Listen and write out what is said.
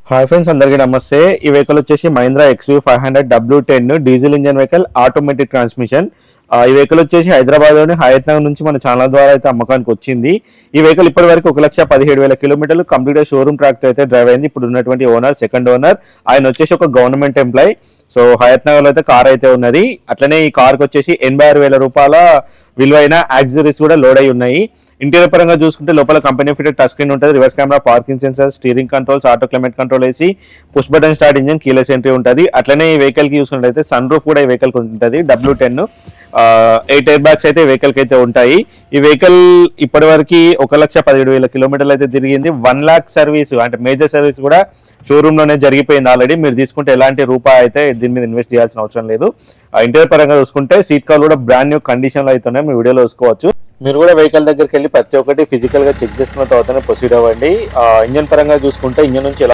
Hi friends, అందరికీ నమస్తే. ఈ వెహికల్ వచ్చేసి Mahindra XV500 W10 diesel engine vehicle, automatic transmission. ఈ వెహికల్ వచ్చేసి హైదరాబాద్లోని హయత్ నగర్ నుంచి మన ఛానల్ ద్వారా అయితే అమ్మకానికి వచ్చింది. ఈ వెహికల్ ఇప్పటి వరకు 1,17,000 కిలోమీటర్లు కంప్లీట్ షోరూమ్ ట్రాక్ అయితే డ్రైవ్ అయింది. ఇప్పుడు ఉన్నటువంటి ఓనర్, సెకండ్ ఓనర్, ఆయన వచ్చేసి ఒక government employee. So Hayath Nagar లో అయితే కార్ అయితే ఉన్నది. అట్లనే ఈ కార్ కి వచ్చేసి 86,000 రూపాయల విలువైన యాక్సెసరీస్ కూడా లోడ్ అయి ఉన్నాయి. ఇంటీరియర్ పరంగా చూసుకుంటే లోపల కంపెనీ ఫిటెడ్ టచ్ స్క్రీన్ ఉంటుంది, reverse camera, parking sensor, steering controls, auto climate control AC, push button start engine, keyless entry ఉంటుంది. అట్లనే ఈ వెహికల్ కి చూసుకున్నట్లయితే సన్ రూఫ్ కూడా ఈ వెహికల్ కి ఉంటుంది. W10 8 ఎయిర్ బ్యాగ్స్ అయితే ఈ వెహికల్ కి అయితే ఉంటాయి. ఈ వెహికల్ ఇప్పటి వరకు 1,17,000 కిలోమీటర్లు అయితే తిరిగింది. 1 lakh సర్వీస్ అంటే మేజర్ సర్వీస్ కూడా షోరూమ్ లోనే జరిగిపోయింది ఆల్రెడీ. మీరు తీసుకుంటే ఎలాంటి రూపాయి అయితే దీని మీద ఇన్వెస్ట్ చేయాల్సిన అవసరం లేదు. ఇంటీరియర్ పరంగా చూసుకుంటే సీట్ కవర్ కూడా బ్రాండ్ న్యూ కండిషన్ లో అయితే ఉన్నాయి. మీ వీడియోలో చూసుకోవచ్చు. మీరు కూడా వెహికల్ దగ్గరికి వెళ్ళి ప్రతి ఒక్కటి ఫిజికల్ గా చెక్ చేసుకున్న తర్వాతనే ప్రొసీడ్ అవ్వండి. ఇంజన్ పరంగా చూసుకుంటే ఇంజన్ నుంచి